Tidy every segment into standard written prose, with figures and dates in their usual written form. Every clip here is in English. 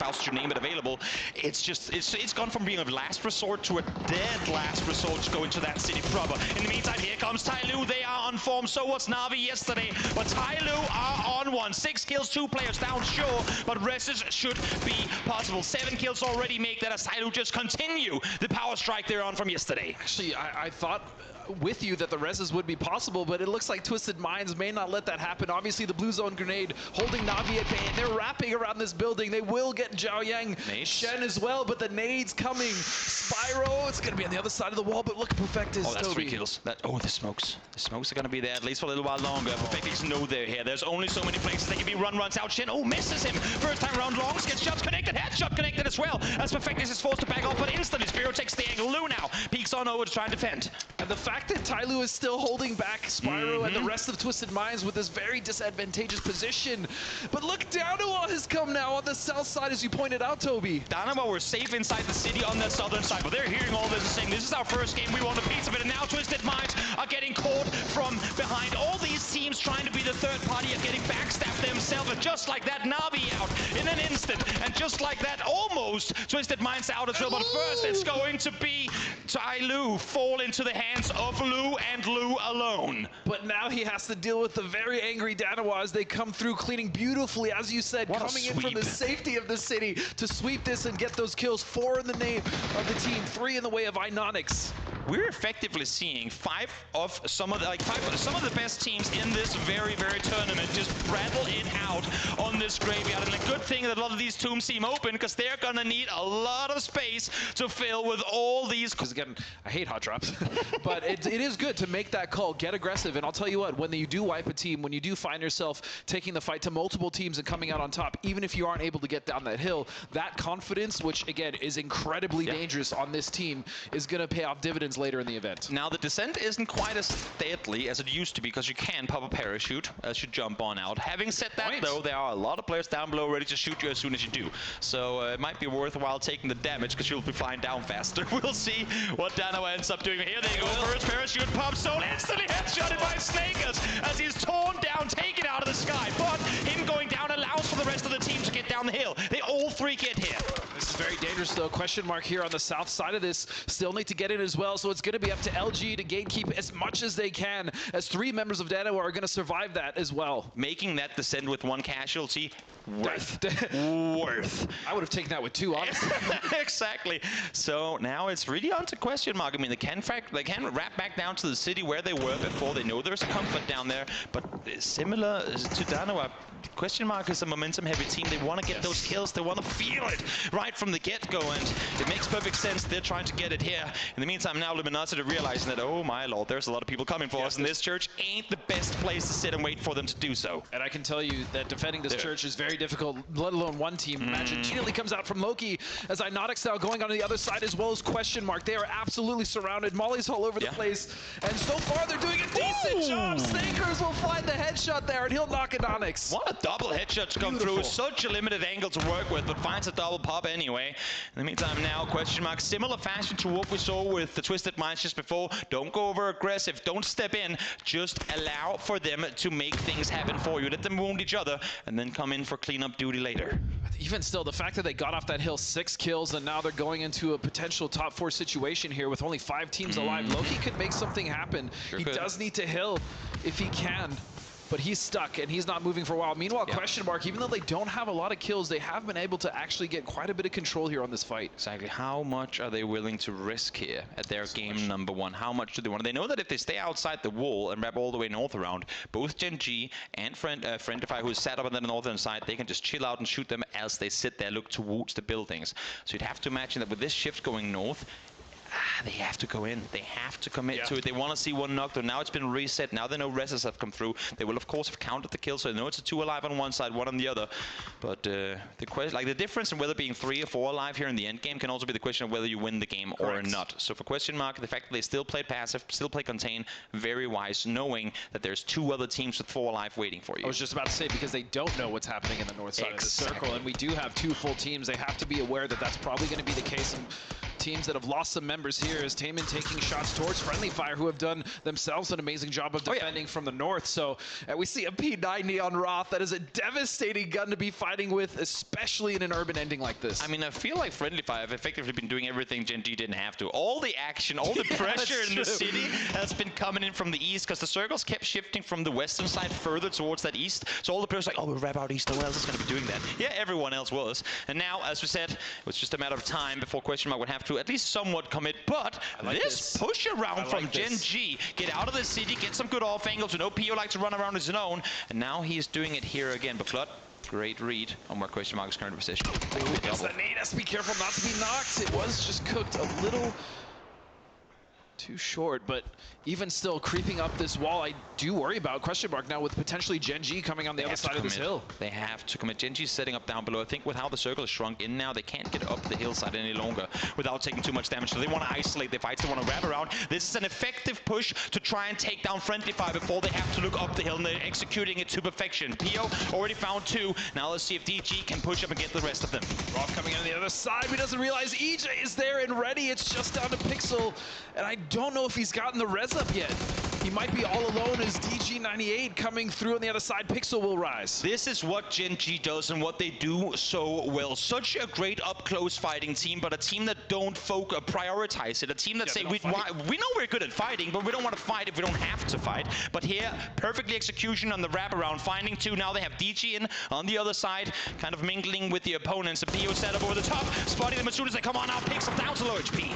else to name it available. It's just, it's gone from being a last resort to a dead last resort to go into that city proper. In the meantime, here comes Tyloo. They are on form. So was Na'Vi yesterday, but Tyloo are on one. 6 kills, 2 players down, sure, but reses should be possible. 7 kills already make that as Tyloo just continue the power strike they're on from yesterday. Actually, I thought with you that the reses would be possible, but it looks like Twisted Minds may not let that happen. Obviously, the Blue Zone grenade holding Na'Vi at bay, and they're wrapping around this building. They will get Zhao Yang, Shen as well, but the nades coming. Spyro, it's going to be on the other side of the wall, but look, Perfectus, oh, that's Toby. 3 kills. The smokes. The smokes are going to be there at least for a little while longer. Perfectus know they're here. There's only so many places they can be. Runs out. Shen, misses him. First time round, Longs gets shots connected. Headshot connected as well, as Perfectus is forced to back off, but instantly Spiro takes the angle. Lou now peeks on over to try and defend. And the fact that Tyloo is still holding back Spyro and the rest of Twisted Minds with this very disadvantageous position. But look, Danawa has come now on the south side, as you pointed out, Toby. Danawa were safe inside the city on that southern side, but they're hearing all this and saying, this is our first game, we want a piece of it, and now Twisted Minds are getting caught from behind. All these teams trying to be the third party are getting backstabbed themselves, and just like that, Na'Vi out in an instant, and just like that, almost Twisted Minds out as well, but first it's going to be Tyloo fall into the hands of Lou, and Lou alone. But now he has to deal with the very angry Danawa as they come through, cleaning beautifully, as you said, coming in from the safety of the city to sweep this and get those kills. 4 in the name of the team, 3 in the way of Inonix. We're effectively seeing some of the best teams in this very, very tournament just rattle it out on this graveyard. And a good thing that a lot of these tombs seem open, because they're gonna need a lot of space to fill with all these. Because again, I hate hot drops, but it is good to make that call, get aggressive. And I'll tell you what, when you do wipe a team, when you do find yourself taking the fight to multiple teams and coming out on top, even if you aren't able to get down that hill, that confidence, which again is incredibly dangerous on this team, is gonna pay off dividends later in the event. Now the descent isn't quite as deadly as it used to be, because you can pop a parachute as you jump on out. Having said that, though, there are a lot of players down below ready to shoot you as soon as you do. So it might be worthwhile taking the damage, because you'll be flying down faster. We'll see what Danawa ends up doing. Here they go, first parachute pop, Soul instantly headshotted by Snakers as he's torn down, taken out of the sky. But him going down allows for the rest of the team to get down the hill. They all 3 get hit. This is very dangerous, though. Question mark here on the south side of this. Still need to get in as well, so it's going to be up to LG to gatekeep as much as they can, as 3 members of Danawa are going to survive that as well. Making that descent with 1 casualty, worth. I would have taken that with 2, honestly. Exactly. So now it's really on to question mark. I mean, they can wrap back down to the city where they were before. They know there's comfort down there, but similar to Danawa, question mark is a momentum-heavy team. They want to get those kills. They want to feel it right from the get-go, and it makes perfect sense. They're trying to get it here. In the meantime, now Luminosity realizing that, oh my lord, there's a lot of people coming for us, and this church ain't the best place to sit and wait for them to do so. And I can tell you that defending this church is very difficult, let alone one team. Imagine immediately comes out from Loki, as Inonix now going on the other side as well as question mark. They are absolutely surrounded. Molly's all over the place, and so far they're doing a decent job. Snakers will find the headshot there, and he'll knock Inonix. What a double headshot to come through. Such a limited angle to work with, but finds a double pop anyway. In the meantime now, question mark, similar fashion to what we saw with the Twisted Minds just before. Don't go over aggressive, don't step in, just allow for them to make things happen for you. Let them wound each other, and then come in for cleanup duty later. Even still, the fact that they got off that hill 6 kills, and now they're going into a potential top 4 situation here with only 5 teams alive. Loki could make something happen. He does need to hill if he can, but he's stuck and he's not moving for a while. Meanwhile, question mark, even though they don't have a lot of kills, they have been able to actually get quite a bit of control here on this fight. Exactly. How much are they willing to risk here at their game number 1? How much do they want? They know that if they stay outside the wall and wrap all the way north around, both Gen G and Friendify, who's set up on the northern side, they can just chill out and shoot them as they sit there, look towards the buildings. So you'd have to imagine that with this shift going north, they have to go in. They have to commit to it. They want to see one knockdown. Now it's been reset. Now they know reses have come through. They will, of course, have counted the kills, so they know it's a 2 alive on one side, 1 on the other. But the difference in whether being 3 or 4 alive here in the end game can also be the question of whether you win the game or not. So for question mark, the fact that they still play passive, still play contain, very wise, knowing that there's 2 other teams with 4 alive waiting for you. I was just about to say, because they don't know what's happening in the north side of the circle, and we do have 2 full teams. They have to be aware that that's probably going to be the case. And teams that have lost some members here is Taemin taking shots towards Friendly Fire, who have done themselves an amazing job of defending from the north. So we see a P90 on Roth. That is a devastating gun to be fighting with, especially in an urban ending like this. I mean, I feel like Friendly Fire have effectively been doing everything Gen G didn't have to. All the action, all the pressure in the city has been coming in from the east, because the circles kept shifting from the western side further towards that east. So all the players were like, oh, we'll wrap out east. No one else is going to be doing that. Yeah, everyone else was. And now, as we said, it was just a matter of time before Question Mark would have to at least somewhat commit. But this push around from Gen G, get out of the city, get some good off angles. We know Pio likes to run around his own, and now he is doing it here again. But Flood, great read on where Question Mark is currently positioned. It's the nade, has to be careful not to be knocked. It was just cooked a little too short, but even still creeping up this wall, I do worry about Question Mark now with potentially Gen G coming on the other side of this hill. They have to commit. Gen G's setting up down below. I think with how the circle is shrunk in now, they can't get up the hillside any longer without taking too much damage. So they want to isolate their fights. They want to wrap around. This is an effective push to try and take down Friendly Fire before they have to look up the hill, and they're executing it to perfection. Pio already found 2. Now let's see if DG can push up and get the rest of them. Roth coming in on the other side. He doesn't realize EJ is there and ready. It's just down to Pixel, and I don't know if he's gotten the res up yet. He might be all alone as DG98 coming through on the other side. Pixel will rise. This is what Gen G does and what they do so well. Such a great up-close fighting team, but a team that don't prioritize it. A team that say, we know we're good at fighting, but we don't want to fight if we don't have to fight. But here, perfectly execution on the wraparound, finding 2. Now they have DG in on the other side, kind of mingling with the opponents. A Pio set up over the top, spotting them as soon as they come on now. Pixel down to low HP.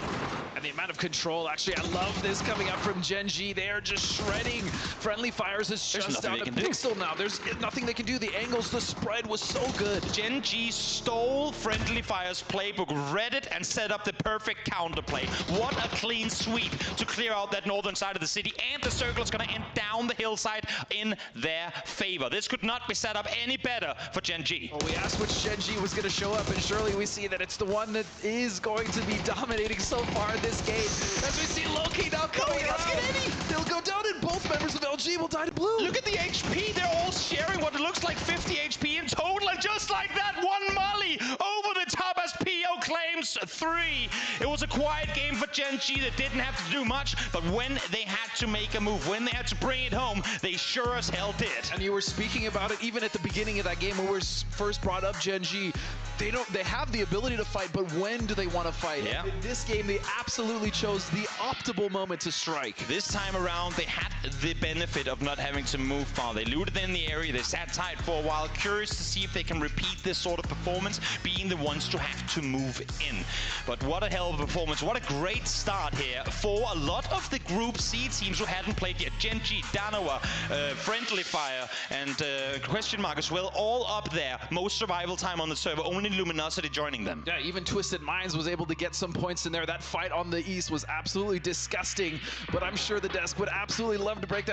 And the amount of control, actually, I love this coming up from Gen G. They are just shredding Friendly Fires. Is just down to Pixel now. There's nothing they can do. The angles, the spread was so good. Gen G stole Friendly Fire's playbook, read it, and set up the perfect counterplay. What a clean sweep to clear out that northern side of the city, and the circle is going to end down the hillside in their favor. This could not be set up any better for Gen G. Well, we asked which Gen G was going to show up, and surely we see that it's the one that is going to be dominating so far in this game. As we see Loki now coming around. They'll go down, and both members of LG will die to blue. Look at the HP. They're all sharing what looks like 50 HP in total, and just like that, one molly over the top as Pio claims 3. It was a quiet game for Gen G that didn't have to do much, but when they had to make a move, when they had to bring it home, they sure as hell did. And you were speaking about it even at the beginning of that game when we first brought up Gen G. They have the ability to fight, but when do they want to fight? Yeah. In this game, they absolutely chose the optimal moment to strike. This time around, they had the benefit of not having to move far. They looted in the area, they sat tight for a while, curious to see if they can repeat this sort of performance, being the ones to have to move in. But what a hell of a performance. What a great start here for a lot of the Group C teams who hadn't played yet. Gen G, Danoa, Friendly Fire, and Question Mark as well, all up there. Most survival time on the server, only Luminosity joining them. Yeah, even Twisted Minds was able to get some points in there. That fight on the east was absolutely disgusting, but I'm sure the desk would absolutely love to break that